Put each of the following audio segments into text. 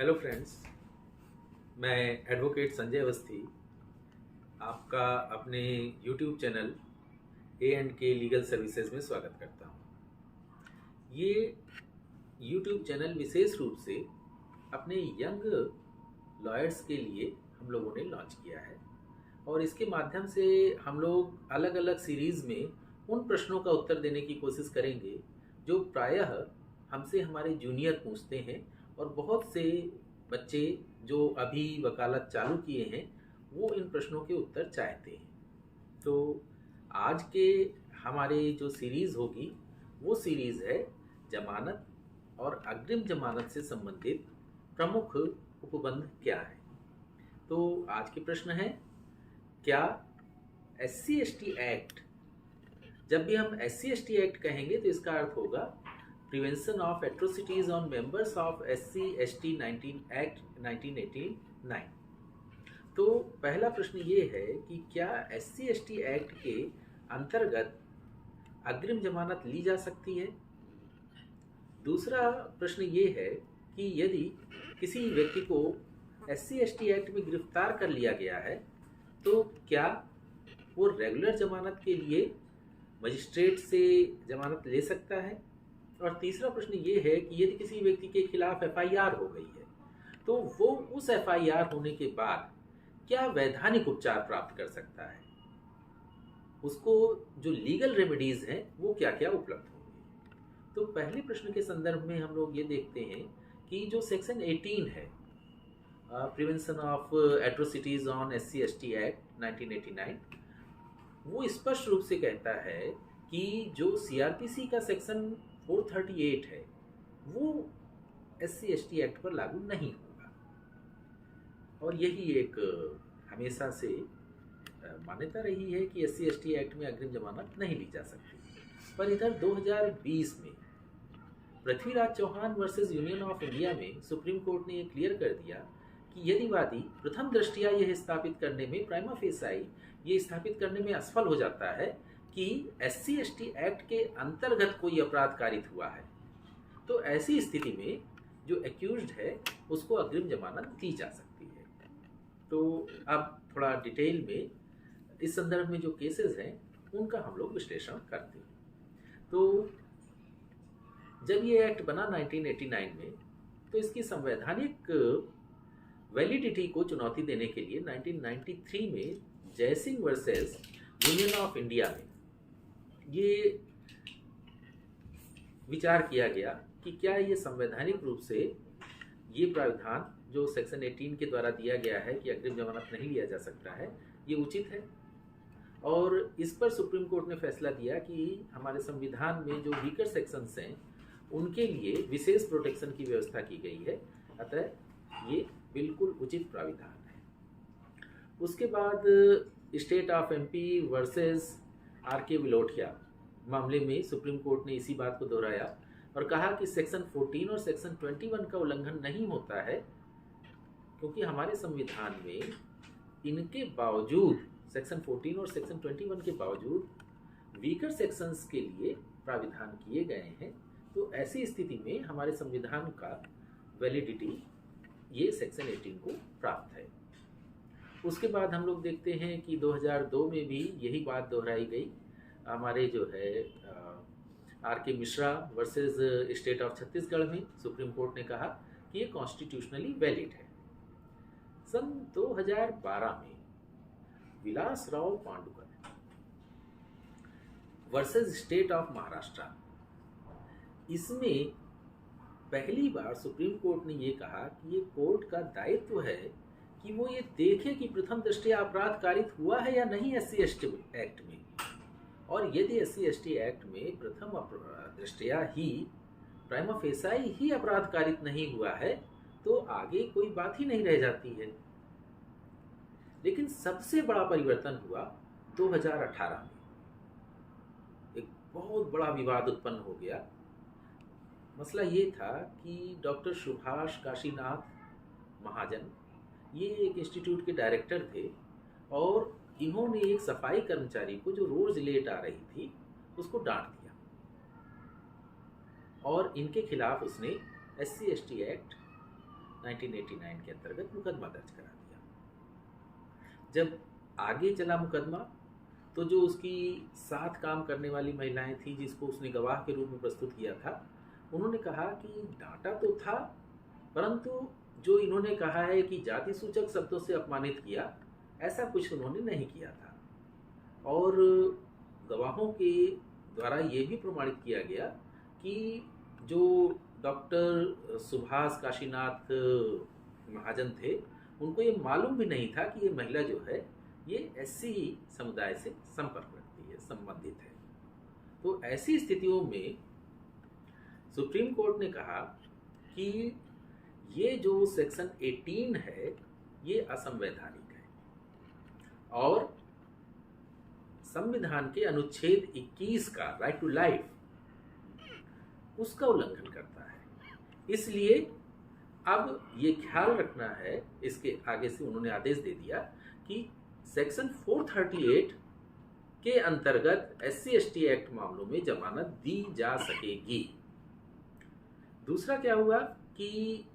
Hello friends, मैं advocate Sanjay Awasthi आपका अपने YouTube channel A&K legal services में स्वागत करता हूँ। ये यूट्यूब चैनल विशेष रूप से अपने यंग लॉयर्स के लिए हम लोगों ने लॉन्च किया है और इसके माध्यम से हम लोग अलग अलग सीरीज़ में उन प्रश्नों का उत्तर देने की कोशिश करेंगे जो प्रायः हमसे हमारे जूनियर पूछते हैं और बहुत से बच्चे जो अभी वकालत चालू किए हैं वो इन प्रश्नों के उत्तर चाहते हैं। तो आज के हमारे जो सीरीज़ होगी वो सीरीज़ है जमानत और अग्रिम जमानत से संबंधित प्रमुख उपबंध क्या है। तो आज के प्रश्न है, क्या SC/ST एक्ट, जब भी हम SC/ST एक्ट कहेंगे तो इसका अर्थ होगा prevention of atrocities on members of SC/ST 19 act 1989। तो पहला प्रश्न ये है कि क्या SC/ST एक्ट के अंतर्गत अग्रिम जमानत ली जा सकती है। दूसरा प्रश्न ये है कि यदि किसी व्यक्ति को SC/ST एक्ट में गिरफ्तार कर लिया गया है तो क्या वो रेगुलर जमानत के लिए मजिस्ट्रेट से जमानत ले सकता है। और तीसरा प्रश्न ये है कि यदि किसी व्यक्ति के खिलाफ FIR हो गई है तो वो उस FIR होने के बाद क्या वैधानिक उपचार प्राप्त कर सकता है, उसको जो लीगल रेमेडीज हैं वो क्या क्या उपलब्ध होंगे। तो पहले प्रश्न के संदर्भ में हम लोग ये देखते हैं कि जो सेक्शन 18 है prevention of atrocities on SC/ST act 1989, वो स्पष्ट रूप से कहता है कि जो CRPC का सेक्शन 438 है वो SC/ST एक्ट पर लागू नहीं होगा और यही एक हमेशा से मान्यता रही है कि SC/ST एक्ट में अग्रिम जमानत नहीं ली जा सकती। पर इधर 2020 में Prithviraj Chauhan versus union of India में सुप्रीम कोर्ट ने ये क्लियर कर दिया कि यदि वादी प्रथम दृष्टया यह स्थापित करने में प्राइमा फेसाई ये स्थापित करने में असफल हो जाता है कि SC/ST एक्ट के अंतर्गत कोई अपराध कारित हुआ है तो ऐसी स्थिति में जो एक्यूज्ड है उसको अग्रिम जमानत दी जा सकती है। तो अब थोड़ा डिटेल में इस संदर्भ में जो केसेस हैं उनका हम लोग विश्लेषण करते हैं। तो जब ये एक्ट बना 1989 में तो इसकी संवैधानिक वैलिडिटी को चुनौती देने के लिए 1993 में Jai Singh versus union of India में ये विचार किया गया कि क्या ये संवैधानिक रूप से ये प्रावधान जो सेक्शन 18 के द्वारा दिया गया है कि अग्रिम जमानत नहीं लिया जा सकता है ये उचित है। और इस पर सुप्रीम कोर्ट ने फैसला दिया कि हमारे संविधान में जो वीकर सेक्शंस हैं उनके लिए विशेष प्रोटेक्शन की व्यवस्था की गई है, अतः ये बिल्कुल उचित प्राविधान है। उसके बाद state of MP versus RK विलोठिया मामले में सुप्रीम कोर्ट ने इसी बात को दोहराया और कहा कि सेक्शन 14 और सेक्शन 21 का उल्लंघन नहीं होता है क्योंकि हमारे संविधान में इनके बावजूद सेक्शन 14 और सेक्शन 21 के बावजूद वीकर सेक्शंस के लिए प्राविधान किए गए हैं। तो ऐसी स्थिति में हमारे संविधान का वैलिडिटी ये सेक्शन 18 को प्राप्त है। उसके बाद हम लोग देखते हैं कि 2002 में भी यही बात दोहराई गई। हमारे जो है RK Mishra versus state of Chhattisgarh में सुप्रीम कोर्ट ने कहा कि ये कॉन्स्टिट्यूशनली वैलिड है। सन 2012 में Vilasrao Pandukar versus state of Maharashtra, इसमें पहली बार सुप्रीम कोर्ट ने ये कहा कि ये कोर्ट का दायित्व है कि वो ये देखे कि प्रथम दृष्टया अपराध कारित हुआ है या नहीं SC/ST एक्ट में, और यदि SC/ST एक्ट में प्रथम दृष्टया ही प्राइमा फेसाई ही अपराध कारित नहीं हुआ है तो आगे कोई बात ही नहीं रह जाती है। लेकिन सबसे बड़ा परिवर्तन हुआ 2018 में, एक बहुत बड़ा विवाद उत्पन्न हो गया। मसला ये था कि डॉक्टर सुभाष काशीनाथ महाजन ये एक इंस्टीट्यूट के डायरेक्टर थे और इन्होंने एक सफाई कर्मचारी को जो रोज लेट आ रही थी उसको डांट दिया और इनके खिलाफ उसने SC/ST एक्ट 1989 के अंतर्गत मुकदमा दर्ज करा दिया। जब आगे चला मुकदमा, तो जो उसकी साथ काम करने वाली महिलाएं थी जिसको उसने गवाह के रूप में प्रस्तुत किया था, उन्होंने कहा कि डांटा तो था, परंतु जो इन्होंने कहा है कि जाति सूचक शब्दों से अपमानित किया, ऐसा कुछ उन्होंने नहीं किया था। और गवाहों के द्वारा ये भी प्रमाणित किया गया कि जो डॉक्टर सुभाष काशीनाथ महाजन थे, उनको ये मालूम भी नहीं था कि ये महिला जो है ये एससी समुदाय से संपर्क रखती है, संबंधित है। तो ऐसी स्थितियों में सुप्रीम कोर्ट ने कहा कि ये जो सेक्शन 18 है ये असंवैधानिक है और संविधान के अनुच्छेद 21 का राइट टू लाइफ उसका उल्लंघन करता है। इसलिए अब ये ख्याल रखना है, इसके आगे से उन्होंने आदेश दे दिया कि सेक्शन 438 के अंतर्गत SC/ST एक्ट मामलों में जमानत दी जा सकेगी। दूसरा क्या हुआ कि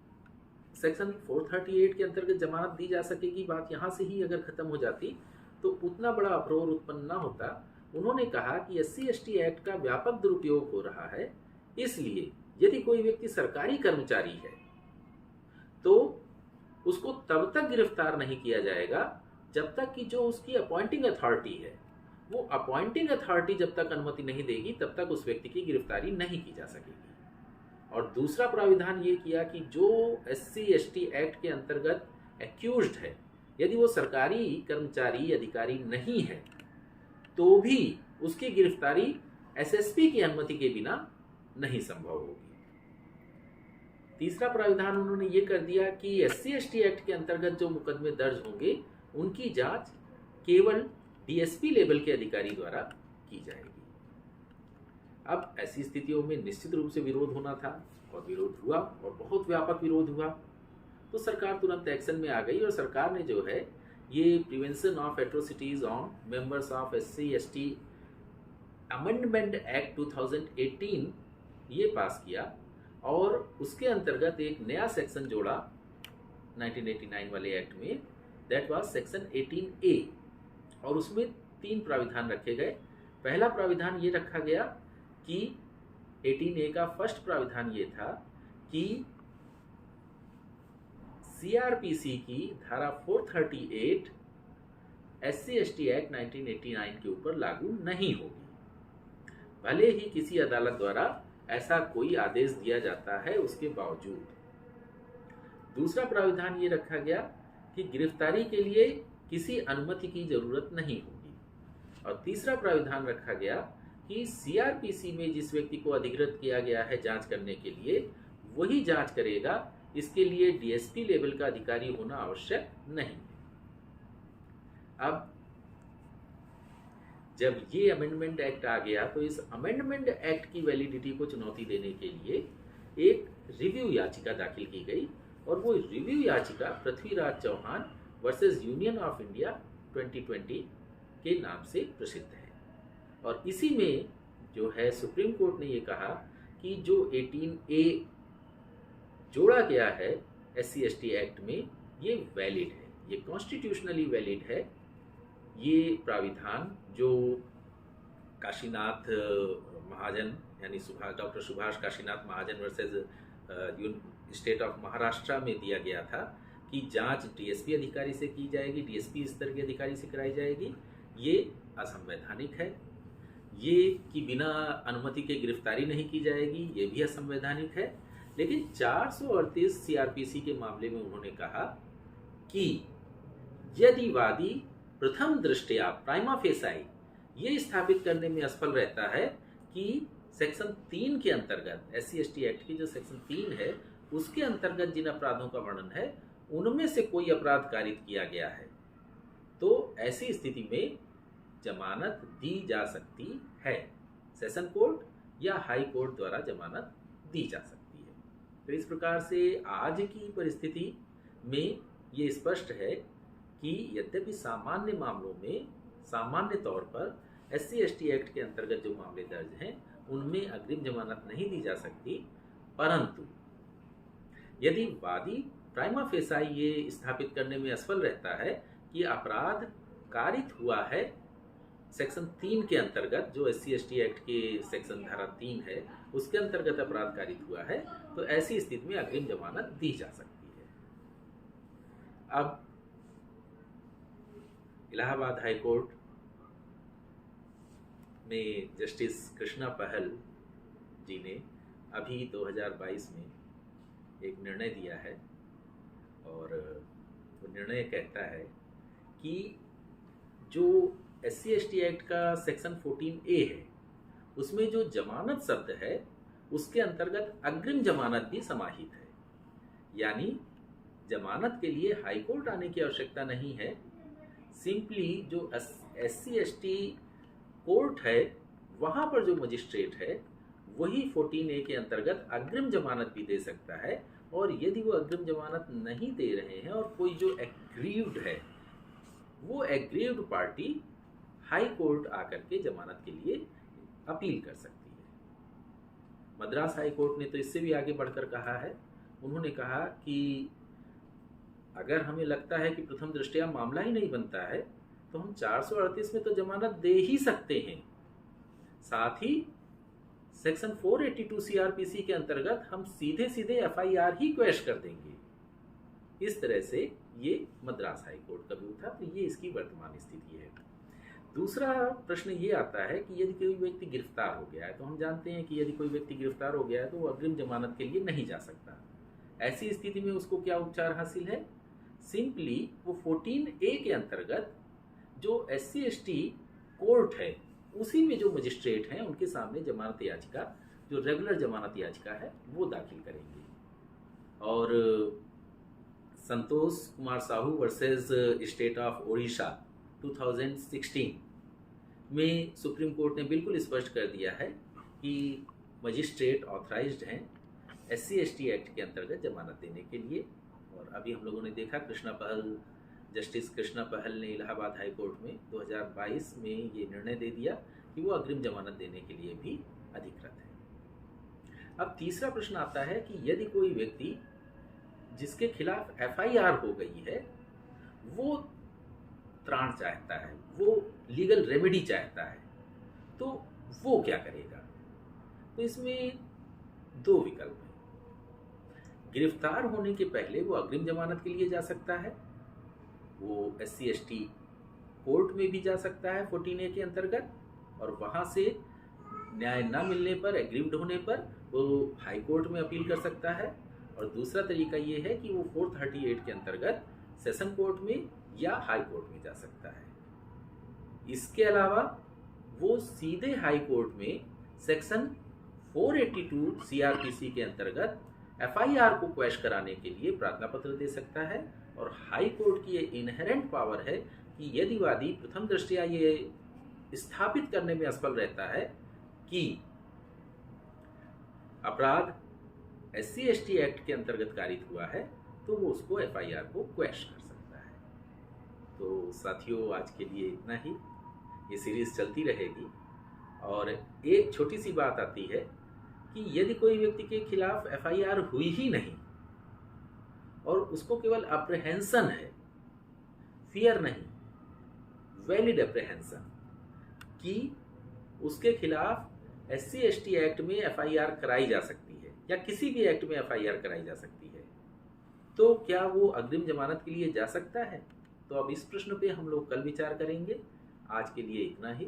सेक्शन 438 के अंतर्गत जमानत दी जा सकेगी, बात यहाँ से ही अगर खत्म हो जाती तो उतना बड़ा अवरोध उत्पन्न ना होता। उन्होंने कहा कि SC/ST एक्ट का व्यापक दुरुपयोग हो रहा है, इसलिए यदि कोई व्यक्ति सरकारी कर्मचारी है तो उसको तब तक गिरफ्तार नहीं किया जाएगा जब तक कि जो उसकी अपॉइंटिंग अथॉरिटी है, वो अपॉइंटिंग अथॉरिटी जब तक अनुमति नहीं देगी तब तक उस व्यक्ति की गिरफ्तारी नहीं की जा सकेगी। और दूसरा प्राविधान ये किया कि जो SC/ST एक्ट के अंतर्गत एक्यूज्ड है, यदि वो सरकारी कर्मचारी अधिकारी नहीं है तो भी उसकी गिरफ्तारी SSP की अनुमति के बिना नहीं संभव होगी। तीसरा प्राविधान उन्होंने ये कर दिया कि SC/ST एक्ट के अंतर्गत जो मुकदमे दर्ज होंगे उनकी जांच केवल DSP लेवल के अधिकारी द्वारा की जाएगी। अब ऐसी स्थितियों में निश्चित रूप से विरोध होना था और विरोध हुआ और बहुत व्यापक विरोध हुआ, तो सरकार तुरंत एक्शन में आ गई और सरकार ने जो है ये prevention of atrocities on members of SC/ST amendment act 2018 ये पास किया और उसके अंतर्गत एक नया सेक्शन जोड़ा 1989 वाले एक्ट में, दैट वाज सेक्शन 18A, और उसमें 3 प्राविधान रखे गए। पहला प्राविधान ये रखा गया कि 18A का फर्स्ट प्राविधान ये था कि CRPC की धारा 438 SC/ST एक्ट 1989 के ऊपर लागू नहीं होगी, भले ही किसी अदालत द्वारा ऐसा कोई आदेश दिया जाता है उसके बावजूद। दूसरा प्राविधान ये रखा गया कि गिरफ्तारी के लिए किसी अनुमति की जरूरत नहीं होगी। और तीसरा प्राविधान रखा गया कि CRPC में जिस व्यक्ति को अधिकृत किया गया है जांच करने के लिए, वही जांच करेगा, इसके लिए DSP लेवल का अधिकारी होना आवश्यक नहीं। अब जब ये अमेंडमेंट एक्ट आ गया तो इस अमेंडमेंट एक्ट की वैलिडिटी को चुनौती देने के लिए एक रिव्यू याचिका दाखिल की गई और वो रिव्यू याचिका Prithviraj Chauhan versus union of India 2020 के नाम से प्रसिद्ध है। और इसी में जो है सुप्रीम कोर्ट ने ये कहा कि जो 18A जोड़ा गया है SC/ST एक्ट में ये वैलिड है, ये कॉन्स्टिट्यूशनली वैलिड है। ये प्राविधान जो काशीनाथ महाजन यानी doctor Subhash Kashinath Mahajan versus state of Maharashtra में दिया गया था कि जांच DSP अधिकारी से की जाएगी, DSP स्तर के अधिकारी से कराई जाएगी, ये असंवैधानिक है। ये कि बिना अनुमति के गिरफ्तारी नहीं की जाएगी, ये भी असंवैधानिक है। लेकिन 438 CRPC के मामले में उन्होंने कहा कि यदि वादी प्रथम दृष्टया प्राइमा फेसाई ये स्थापित करने में असफल रहता है कि सेक्शन 3 के अंतर्गत SC/ST एक्ट की जो सेक्शन 3 है उसके अंतर्गत जिन अपराधों का वर्णन है उनमें से कोई अपराध कारित किया गया है, तो ऐसी स्थिति में जमानत दी जा सकती है। सेशन कोर्ट या हाई कोर्ट द्वारा जमानत दी जा सकती है। तो इस प्रकार से आज की परिस्थिति में ये स्पष्ट है कि यद्यपि सामान्य मामलों में सामान्य तौर पर SC/ST एक्ट के अंतर्गत जो मामले दर्ज हैं उनमें अग्रिम जमानत नहीं दी जा सकती, परंतु यदि वादी प्राइमा फेसाई ये स्थापित करने में असफल रहता है कि अपराध कारित हुआ है सेक्शन 3 के अंतर्गत, जो SC/ST एक्ट के सेक्शन धारा 3 है उसके अंतर्गत अपराध कारित हुआ है, तो ऐसी स्थिति में अग्रिम जमानत दी जा सकती है। अब इलाहाबाद हाई कोर्ट में जस्टिस कृष्णा पहल जी ने अभी 2022 में एक निर्णय दिया है, और वो निर्णय कहता है कि जो SC/ST एक्ट का सेक्शन 14A है उसमें जो जमानत शब्द है उसके अंतर्गत अग्रिम जमानत भी समाहित है। यानी जमानत के लिए हाई कोर्ट आने की आवश्यकता नहीं है, सिंपली जो SC/ST कोर्ट है वहाँ पर जो मजिस्ट्रेट है वही 14A के अंतर्गत अग्रिम जमानत भी दे सकता है। और यदि वो अग्रिम जमानत नहीं दे रहे हैं और कोई जो एग्रीव्ड है, वो एग्रीव्ड पार्टी हाई कोर्ट आकर के जमानत के लिए अपील कर सकती है। मद्रास हाई कोर्ट ने तो इससे भी आगे बढ़कर कहा है। उन्होंने कहा कि अगर हमें लगता है कि प्रथम दृष्टया मामला ही नहीं बनता है तो हम 438 में तो जमानत दे ही सकते हैं, साथ ही सेक्शन 482 CRPC के अंतर्गत हम सीधे सीधे FIR ही क्वैश कर देंगे। इस तरह से ये मद्रास हाई कोर्ट का व्यू था, तो ये इसकी वर्तमान स्थिति है। दूसरा प्रश्न ये आता है कि यदि कोई व्यक्ति गिरफ्तार हो गया है, तो हम जानते हैं कि यदि कोई व्यक्ति गिरफ्तार हो गया है तो वो अग्रिम जमानत के लिए नहीं जा सकता। ऐसी स्थिति में उसको क्या उपचार हासिल है? सिंपली वो 14A के अंतर्गत जो SC/ST कोर्ट है उसी में जो मजिस्ट्रेट हैं उनके सामने जमानत याचिका, जो रेगुलर जमानत याचिका है, वो दाखिल करेंगे। और Santosh Kumar Sahu versus state of Odisha 2016 में सुप्रीम कोर्ट ने बिल्कुल स्पष्ट कर दिया है कि मजिस्ट्रेट ऑथराइज्ड हैं SC/ST एक्ट के अंतर्गत जमानत देने के लिए। और अभी हम लोगों ने देखा जस्टिस कृष्णा पहल ने इलाहाबाद हाई कोर्ट में 2022 में ये निर्णय दे दिया कि वो अग्रिम जमानत देने के लिए भी अधिकृत है। अब तीसरा प्रश्न आता है कि यदि कोई व्यक्ति जिसके खिलाफ FIR हो गई है वो त्राण चाहता है, वो लीगल रेमेडी चाहता है, तो वो क्या करेगा? तो इसमें दो विकल्प हैं। गिरफ्तार होने के पहले वो अग्रिम जमानत के लिए जा सकता है, वो SC/ST कोर्ट में भी जा सकता है 14A के अंतर्गत, और वहाँ से न्याय न मिलने पर, एग्रीव्ड होने पर वो हाई कोर्ट में अपील कर सकता है। और दूसरा तरीका ये है कि वो 438 के अंतर्गत सेशन कोर्ट में या हाई कोर्ट में जा सकता है। इसके अलावा वो सीधे हाई कोर्ट में सेक्शन 482 CRPC के अंतर्गत FIR को क्वैश कराने के लिए प्रार्थना पत्र दे सकता है। और हाई कोर्ट की ये इनहेरेंट पावर है कि यदि वादी प्रथम दृष्टया ये स्थापित करने में असफल रहता है कि अपराध SC/ST एक्ट के अंतर्गत कारित हुआ है, तो वो उसको FIR को क्वैश कर सकता है। तो साथियों, आज के लिए इतना ही। ये सीरीज चलती रहेगी। और एक छोटी सी बात आती है कि यदि कोई व्यक्ति के खिलाफ FIR हुई ही नहीं और उसको केवल अप्रहेंशन है, फियर नहीं, वैलिड अप्रहेंशन कि उसके खिलाफ SC/ST एक्ट में FIR कराई जा सकती है या किसी भी एक्ट में FIR कराई जा सकती है, तो क्या वो अग्रिम जमानत के लिए जा सकता है? तो अब इस प्रश्न पे हम लोग कल विचार करेंगे। आज के लिए इतना ही।